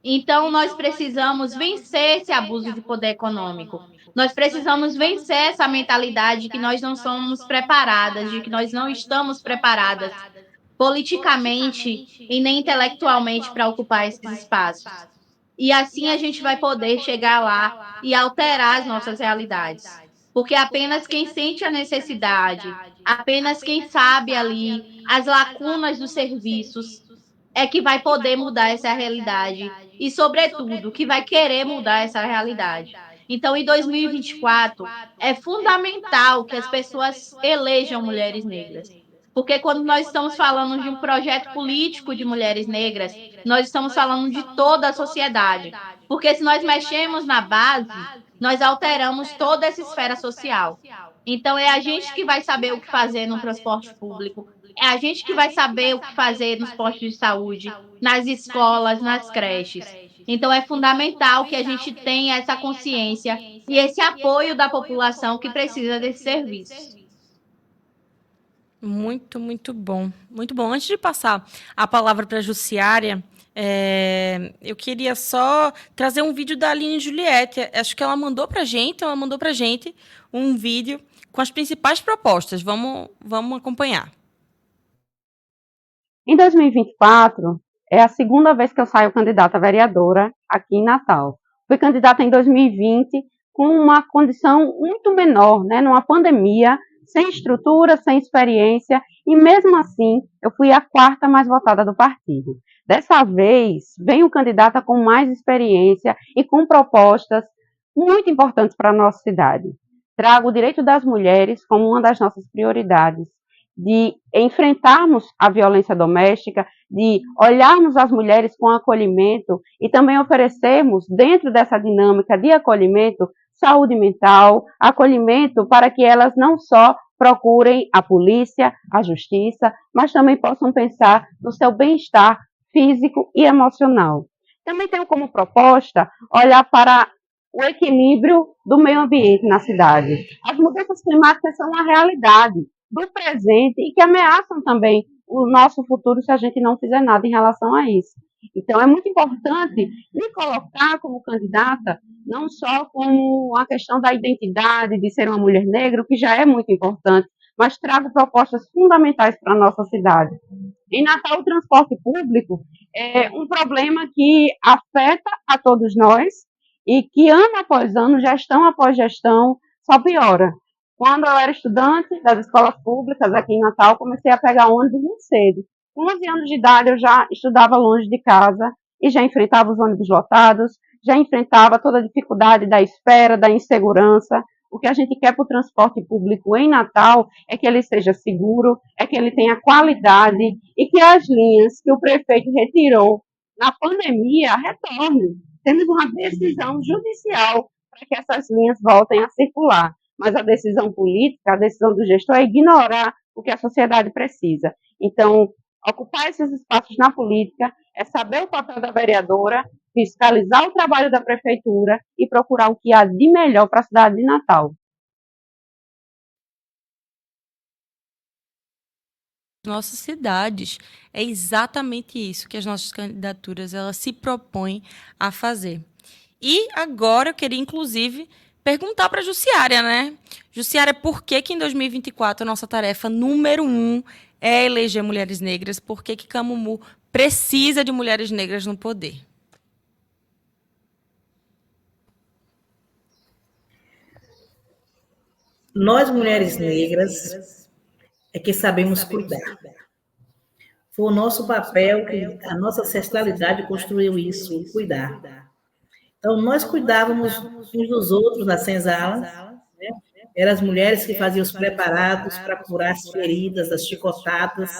Então, nós precisamos vencer esse abuso de poder econômico. Nós precisamos vencer essa mentalidade de que nós não somos preparadas, de que nós não estamos preparadas politicamente e nem intelectualmente para ocupar esses espaços. E assim a gente vai poder chegar lá e alterar as nossas realidades. Porque apenas quem sente a necessidade, apenas quem sabe ali as lacunas dos serviços, é que vai poder mudar essa realidade e, sobretudo, que vai querer mudar essa realidade. Então, em 2024, é fundamental que as pessoas elejam mulheres negras. Porque quando nós estamos falando de um projeto político de mulheres negras, nós estamos falando de toda a sociedade. Porque se nós mexemos na base, nós alteramos toda essa esfera social. Então, é a gente que vai saber o que fazer no transporte público, é a gente que vai saber o que fazer nos postos de saúde, nas escolas, nas creches. Então, é fundamental que a gente tenha essa consciência e esse apoio da população que precisa desse serviço. Muito, muito bom. Muito bom. Antes de passar a palavra para a Jussiária, eu queria só trazer um vídeo da Aline Juliette. Acho que ela mandou para a gente um vídeo com as principais propostas. Vamos acompanhar. Em 2024, é a segunda vez que eu saio candidata a vereadora aqui em Natal. Fui candidata em 2020 com uma condição muito menor, né, numa pandemia, sem estrutura, sem experiência, e mesmo assim eu fui a quarta mais votada do partido. Dessa vez, venho candidata com mais experiência e com propostas muito importantes para a nossa cidade. Trago o direito das mulheres como uma das nossas prioridades, de enfrentarmos a violência doméstica, de olharmos as mulheres com acolhimento e também oferecermos, dentro dessa dinâmica de acolhimento, saúde mental, acolhimento para que elas não só procurem a polícia, a justiça, mas também possam pensar no seu bem-estar físico e emocional. Também tenho como proposta olhar para o equilíbrio do meio ambiente na cidade. As mudanças climáticas são uma realidade do presente e que ameaçam também o nosso futuro se a gente não fizer nada em relação a isso. Então, é muito importante me colocar como candidata, não só como a questão da identidade, de ser uma mulher negra, o que já é muito importante, mas trago propostas fundamentais para a nossa cidade. Em Natal, o transporte público é um problema que afeta a todos nós e que, ano após ano, gestão após gestão, só piora. Quando eu era estudante das escolas públicas aqui em Natal, comecei a pegar ônibus muito cedo. Com 11 anos de idade, eu já estudava longe de casa e já enfrentava os ônibus lotados, já enfrentava toda a dificuldade da espera, da insegurança. O que a gente quer para o transporte público em Natal é que ele seja seguro, é que ele tenha qualidade e que as linhas que o prefeito retirou na pandemia retornem. Temos uma decisão judicial para que essas linhas voltem a circular. Mas a decisão política, a decisão do gestor é ignorar o que a sociedade precisa. Então, ocupar esses espaços na política é saber o papel da vereadora, fiscalizar o trabalho da prefeitura e procurar o que há de melhor para a cidade de Natal. Nossas cidades. É exatamente isso que as nossas candidaturas elas se propõem a fazer. E agora eu queria, inclusive, perguntar para a Jussiária, né? Jussiária, por que em 2024 a nossa tarefa número 1 é eleger mulheres negras? Por que Camumu precisa de mulheres negras no poder? Nós, mulheres negras, é que sabemos cuidar. Foi o nosso papel, que a nossa ancestralidade construiu isso, cuidar. Então, nós cuidávamos uns dos outros nas senzalas, né? Eram as mulheres que faziam os preparados para curar as feridas, as chicotadas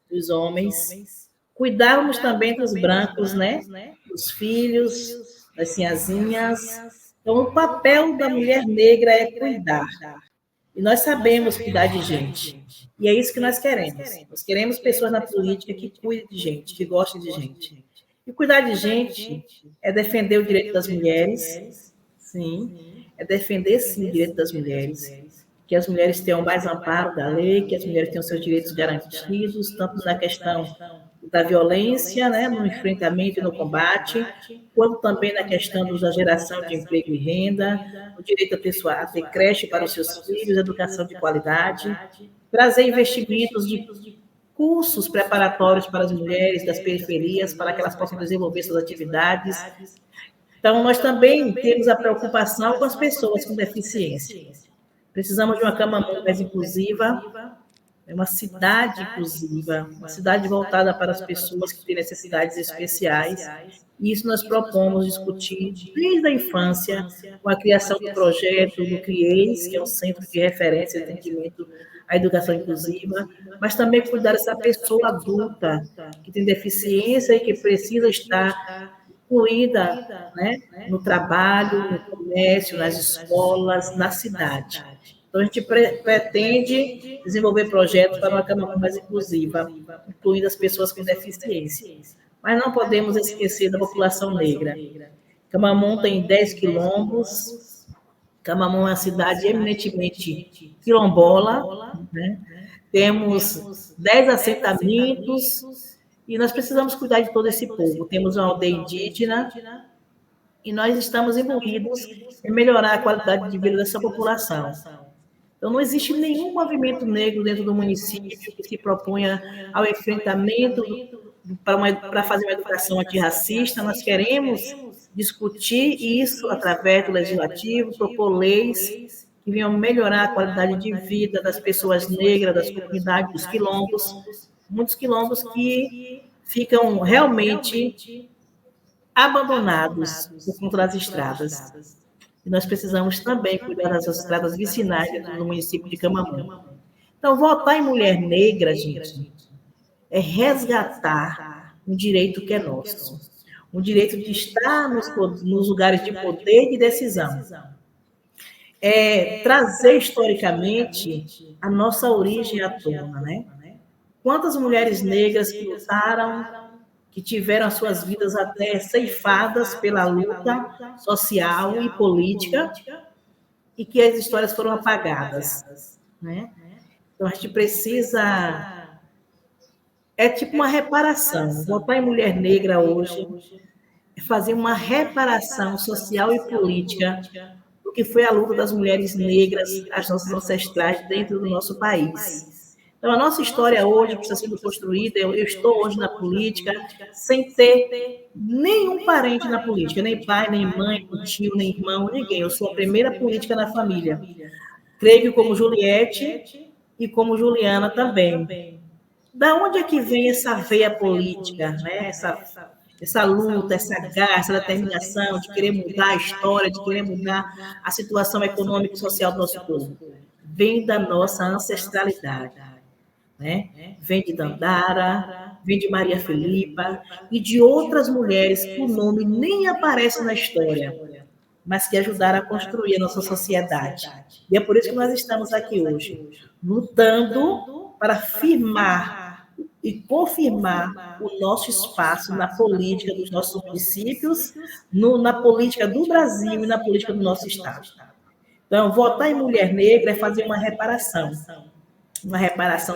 dos homens. Cuidávamos também dos brancos, né? Dos filhos, das sinhazinhas. Então, o papel da mulher negra é cuidar. E nós sabemos cuidar de gente. E é isso que nós queremos. Nós queremos pessoas na política que cuidem de gente, que gostem de gente. E cuidar de gente é defender o direito das mulheres, sim, é defender, sim, o direito das mulheres, que as mulheres tenham mais amparo da lei, que as mulheres tenham seus direitos garantidos, tanto na questão da violência, né, no enfrentamento e no combate, quanto também na questão da geração de emprego e renda, o direito a ter creche para os seus filhos, educação de qualidade, trazer investimentos cursos preparatórios para as mulheres das periferias, para que elas possam desenvolver suas atividades. Então, nós também temos a preocupação com as pessoas com deficiência. Precisamos de uma Camamu mais inclusiva, uma cidade inclusiva, uma cidade voltada para as pessoas que têm necessidades especiais. E isso nós propomos discutir desde a infância, com a criação do projeto do CRIES, que é o Centro de Referência e Atendimento à Educação Inclusiva, mas também cuidar dessa pessoa adulta que tem deficiência e que precisa estar incluída, né, no trabalho, no comércio, nas escolas, na cidade. Então, a gente pretende desenvolver projetos para uma Camamu mais inclusiva, incluindo as pessoas com deficiência. Mas não podemos esquecer da população negra. Camamu tem 10 quilombos, Camamu é uma cidade eminentemente quilombola, né? Temos 10 assentamentos, e nós precisamos cuidar de todo esse povo. Temos uma aldeia indígena, e nós estamos imbuídos em melhorar a qualidade de vida dessa população. Então, não existe nenhum movimento negro dentro do município que se proponha ao enfrentamento para fazer uma educação antirracista. Nós queremos discutir isso através do legislativo, propor leis que venham melhorar a qualidade de vida das pessoas negras, das comunidades, dos quilombos, muitos quilombos que ficam realmente abandonados por conta das estradas. E nós precisamos também cuidar das estradas vicinais do município de Camamu. Então, votar em mulher negra, gente, é resgatar um direito que é nosso. Um direito de estar nos lugares de poder e de decisão. É trazer historicamente a nossa origem à tona, né? Quantas mulheres negras que lutaram, que tiveram as suas vidas até ceifadas pela luta social e política, e que as histórias foram apagadas, né? Então, a gente precisa... É tipo uma reparação. Votar em mulher negra hoje é fazer uma reparação social e política do que foi a luta das mulheres negras, as nossas ancestrais, dentro do nosso país. Então, a nossa história hoje precisa ser construída. Eu estou hoje na política sem ter nenhum parente na política, nem pai, nem mãe, nem tio, nem irmão, ninguém. Eu sou a primeira política na família. Creio como Juliette e como Juliana também. Da onde é que vem essa veia política, né? Essa luta, essa garra, essa determinação de querer mudar a história, de querer mudar a situação econômica e social do nosso povo? Vem da nossa ancestralidade, né? Vem de Dandara, vem de Maria Filipa e de outras mulheres que o nome nem aparece na história, mas que ajudaram a construir a nossa sociedade. E é por isso que nós estamos aqui hoje, lutando para firmar e confirmar o nosso espaço na política dos nossos municípios, na política do Brasil e na política do nosso Estado. Então, votar em mulher negra é fazer uma reparação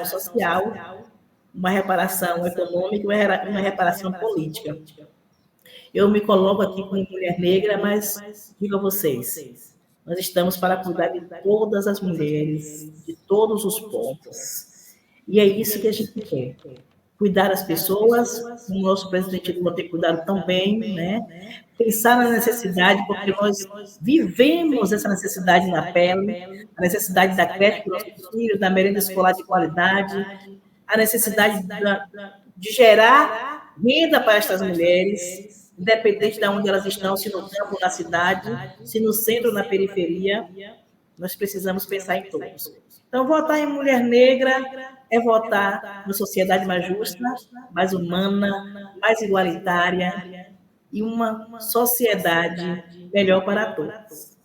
social, uma reparação econômica, uma reparação política. Eu me coloco aqui como mulher negra, mas digo a vocês, nós estamos para cuidar de todas as mulheres, de todos os povos. E é isso que a gente quer. Cuidar das pessoas, o nosso presidente Lula tem cuidado tão bem, né? Pensar na necessidade, porque nós vivemos essa necessidade na pele, a necessidade da creche para os nossos filhos, da merenda escolar de qualidade, a necessidade de gerar renda para estas mulheres, independente de onde elas estão, se no campo, na cidade, se no centro ou na periferia, nós precisamos pensar em todos. Então, votar em mulher negra é votar numa sociedade mais justa, mais humana, mais igualitária e uma sociedade melhor para todos.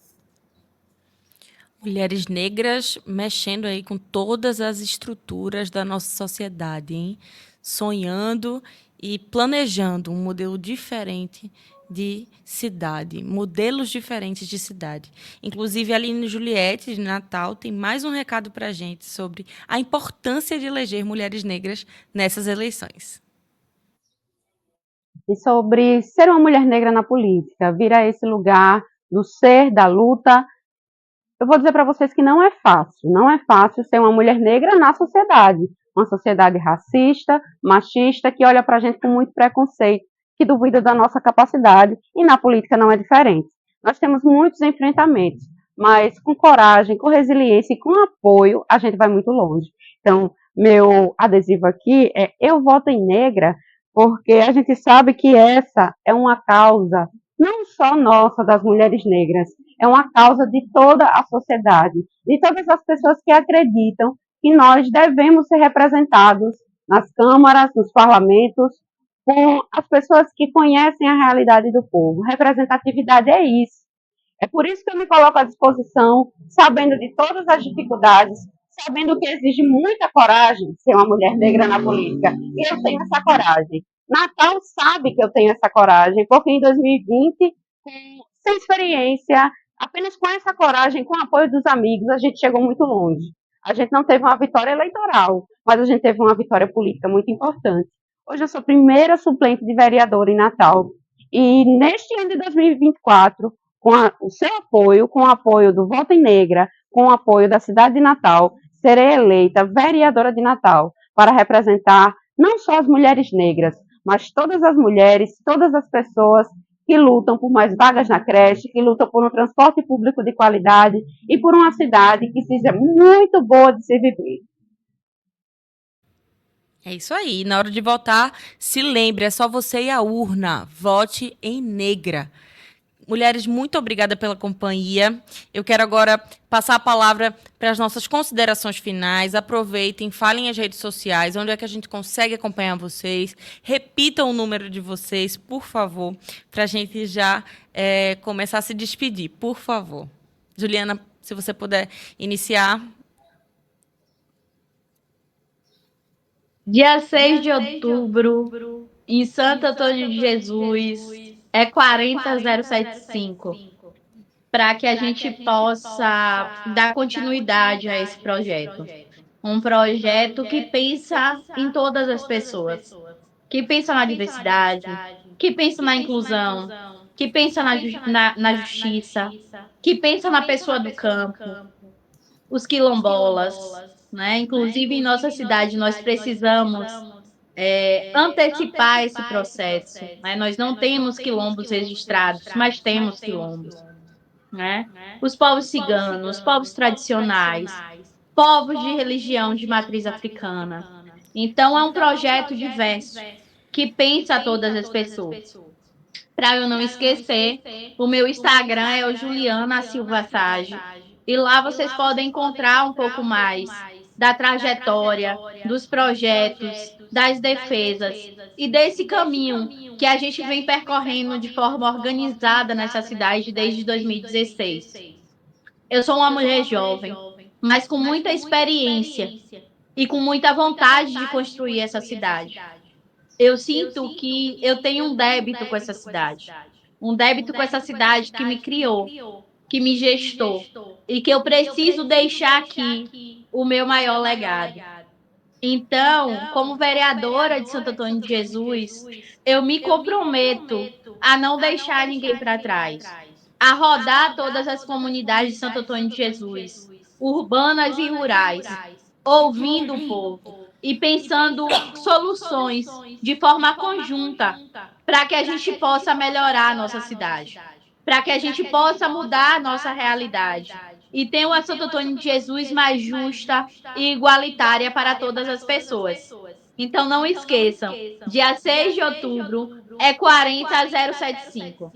Mulheres negras mexendo aí com todas as estruturas da nossa sociedade, hein? Sonhando e planejando um modelo diferente de cidade, modelos diferentes de cidade. Inclusive, a Aline Juliette, de Natal, tem mais um recado para a gente sobre a importância de eleger mulheres negras nessas eleições. E sobre ser uma mulher negra na política, vir a esse lugar do ser, da luta. Eu vou dizer para vocês que não é fácil ser uma mulher negra na sociedade, uma sociedade racista, machista, que olha para a gente com muito preconceito, que duvida da nossa capacidade, e na política não é diferente. Nós temos muitos enfrentamentos, mas com coragem, com resiliência e com apoio, a gente vai muito longe. Então, meu adesivo aqui é Eu Voto em Negra, porque a gente sabe que essa é uma causa não só nossa, das mulheres negras, é uma causa de toda a sociedade, de todas as pessoas que acreditam que nós devemos ser representados nas câmaras, nos parlamentos, com as pessoas que conhecem a realidade do povo. Representatividade é isso. É por isso que eu me coloco à disposição, sabendo de todas as dificuldades, sabendo que exige muita coragem ser uma mulher negra na política. E eu tenho essa coragem. Natal sabe que eu tenho essa coragem, porque em 2020, sem experiência, apenas com essa coragem, com o apoio dos amigos, a gente chegou muito longe. A gente não teve uma vitória eleitoral, mas a gente teve uma vitória política muito importante. Hoje eu sou primeira suplente de vereadora em Natal. E neste ano de 2024, o seu apoio, com o apoio do Voto em Negra, com o apoio da cidade de Natal, serei eleita vereadora de Natal para representar não só as mulheres negras, mas todas as mulheres, todas as pessoas que lutam por mais vagas na creche, que lutam por um transporte público de qualidade e por uma cidade que seja muito boa de se viver. É isso aí. Na hora de votar, se lembre, é só você e a urna. Vote em negra. Mulheres, muito obrigada pela companhia. Eu quero agora passar a palavra para as nossas considerações finais. Aproveitem, falem as redes sociais, onde é que a gente consegue acompanhar vocês. Repitam o número de vocês, por favor, para a gente já começar a se despedir, por favor. Juliana, se você puder iniciar. Dia 6 de outubro, em Santo Antônio de Jesus, é 40075, para que a gente possa dar continuidade a esse projeto. Um projeto que pensa em todas as pessoas, que pensa na diversidade, que pensa na inclusão, que pensa na justiça, que pensa na pessoa do campo, os quilombolas, né? Inclusive, em nossa cidade, nós precisamos antecipar esse processo, né? Nós não temos quilombos registrados, mas temos quilombos, né? Os povos ciganos, povos tradicionais, povos de religião de matriz africana. Então, é um projeto diverso que pensa a todas as pessoas. Para eu não esquecer, o meu Instagram é o Juliana Silva Sage. E lá vocês podem encontrar um pouco mais da trajetória, dos projetos, das defesas e desse caminho que a gente vem percorrendo de forma organizada nessa cidade desde 2016. Eu sou uma mulher jovem, mas com muita experiência e com muita vontade de construir essa cidade. Eu sinto que eu tenho um débito com essa cidade. Um débito com essa cidade que me criou, que me gestou. E que eu preciso deixar aqui o meu maior legado. Então, como vereadora de Santo Antônio de Jesus, eu me comprometo a não deixar ninguém para trás. A rodar todas as comunidades de Santo Antônio de Jesus, urbanas e rurais, ouvindo o povo e pensando soluções de forma conjunta para que a gente possa melhorar a nossa cidade, para que a gente possa mudar a nossa realidade e ter uma Santo Antônio de Jesus mais justa e igualitária para todas as pessoas. Então não esqueçam, dia 6 de outubro é 40075.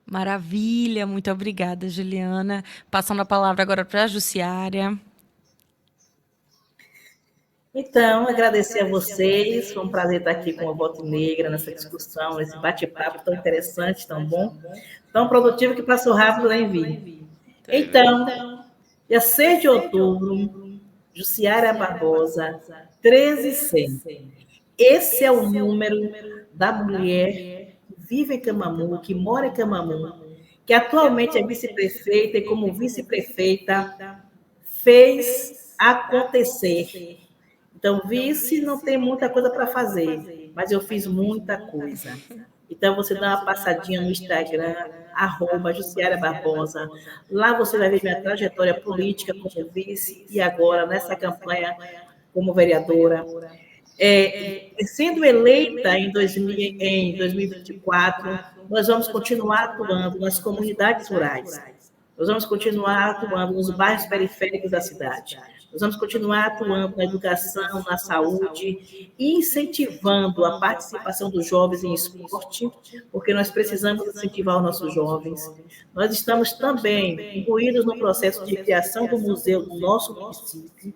Maravilha, muito obrigada, Juliana. Passando a palavra agora para a Jussiária. Então, agradecer a vocês, foi um prazer estar aqui com a Voto Negra, nessa discussão, nesse bate-papo tão interessante, tão bom, tão produtivo que passou rápido, né, Vi? Então, dia 6 de outubro, Jussiária Barbosa, 13100. Esse é o número da mulher que vive em Camamu, que mora em Camamu, que atualmente é vice-prefeita e como vice-prefeita fez acontecer. Então, vice não tem muita coisa para fazer, mas eu fiz muita coisa. Então, você dá uma passadinha no Instagram, @Jussiária Barbosa. Lá você vai ver minha trajetória política como vice e agora nessa campanha como vereadora. Sendo eleita em 2024, nós vamos continuar atuando nas comunidades rurais. Nós vamos continuar atuando nos bairros periféricos da cidade. Nós vamos continuar atuando na educação, na saúde, incentivando a participação dos jovens em esporte, porque nós precisamos incentivar os nossos jovens. Nós estamos também incluídos no processo de criação do museu do nosso município.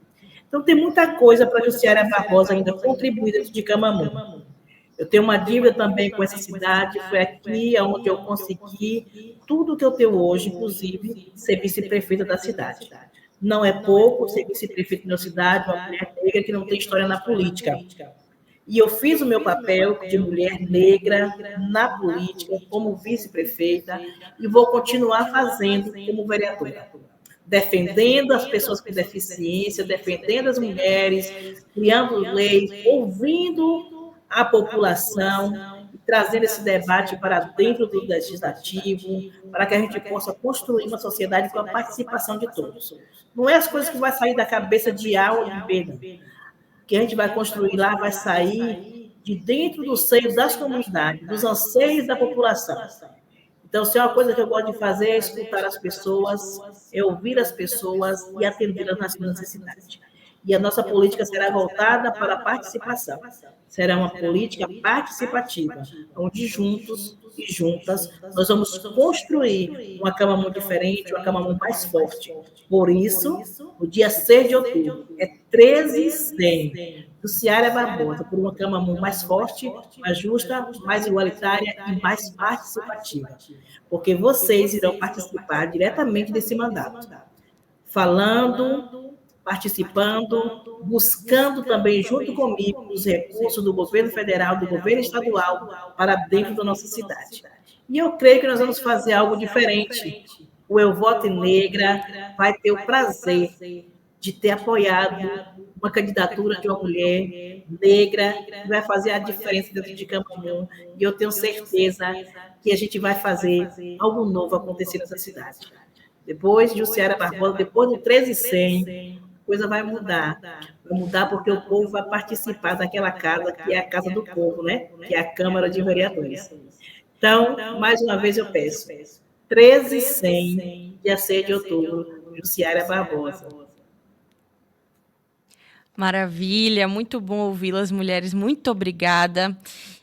Então, tem muita coisa para a Jussiária Barbosa ainda contribuir dentro de Camamu. Eu tenho uma dívida também com essa cidade, foi aqui onde eu consegui tudo que eu tenho hoje, inclusive ser vice-prefeita da cidade. Não é pouco ser vice-prefeita da cidade, uma mulher negra que não tem história na política. E eu fiz o meu papel de mulher negra na política, como vice-prefeita, e vou continuar fazendo como vereadora. Defendendo as pessoas com deficiência, defendendo as mulheres, criando leis, ouvindo a população, trazendo esse debate para dentro do legislativo, para que a gente possa construir uma sociedade com a participação de todos. Não é as coisas que vão sair da cabeça de A ou de B, não. O que a gente vai construir lá vai sair de dentro do seio das comunidades, dos anseios da população. Então, se é uma coisa que eu gosto de fazer é escutar as pessoas, é ouvir as pessoas e atendê-las nas suas necessidades. E a nossa política será voltada para a participação. Será uma política participativa, onde juntos e juntas nós vamos construir uma Camamu diferente, uma Camamu mais forte. Por isso, o dia 6 de outubro é 13/100, Jussiária Barbosa, por uma Camamu mais forte, mais justa, mais igualitária e mais participativa. Porque vocês irão participar diretamente desse mandato, falando, participando, buscando também, junto comigo, os recursos do governo federal, do governo estadual, para dentro da nossa cidade. E eu creio que nós vamos fazer algo diferente. O Eu Voto em Negra vai ter o prazer de ter apoiado uma candidatura de uma mulher negra, que vai fazer a diferença dentro de Camamu, e eu tenho certeza que a gente vai fazer algo novo acontecer nessa cidade. Depois de Jussiária Barbosa, depois do 13/100, a coisa vai mudar. Vai mudar porque o povo vai participar daquela casa, que é a casa do povo, né? Que é a Câmara de Vereadores. Então, mais uma vez eu peço, 13/100, dia 6 de outubro, Jussiária Barbosa. Maravilha, muito bom ouvi-las, mulheres. Muito obrigada.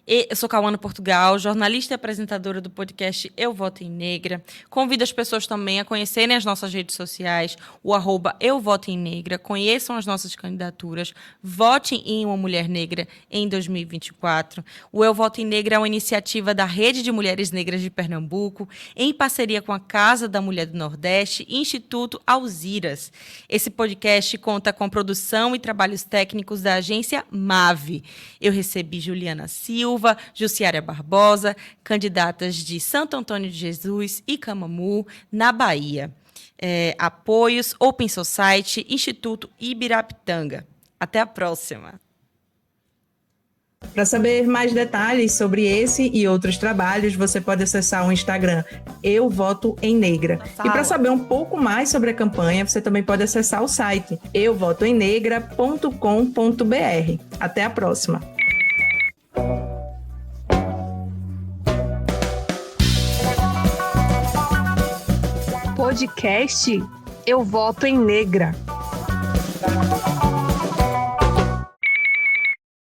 Eu sou Cauana Portugal, jornalista e apresentadora do podcast Eu Voto em Negra. Convido as pessoas também a conhecerem as nossas redes sociais, o @Eu Voto em Negra, conheçam as nossas candidaturas, votem em uma mulher negra em 2024. O Eu Voto em Negra é uma iniciativa da Rede de Mulheres Negras de Pernambuco, em parceria com a Casa da Mulher do Nordeste e Instituto Alziras. Esse podcast conta com produção e trabalhos técnicos da agência MAVE. Eu recebi Juliana Silva, Jussiária Barbosa, candidatas de Santo Antônio de Jesus e Camamu, na Bahia. Apoios Open Society, Instituto Ibirapitanga. Até a próxima. Para saber mais detalhes sobre esse e outros trabalhos, você pode acessar o Instagram Eu Voto em Negra. E para saber um pouco mais sobre a campanha, você também pode acessar o site euvotoemnegra.com.br. Até a próxima. Podcast Eu Voto em Negra.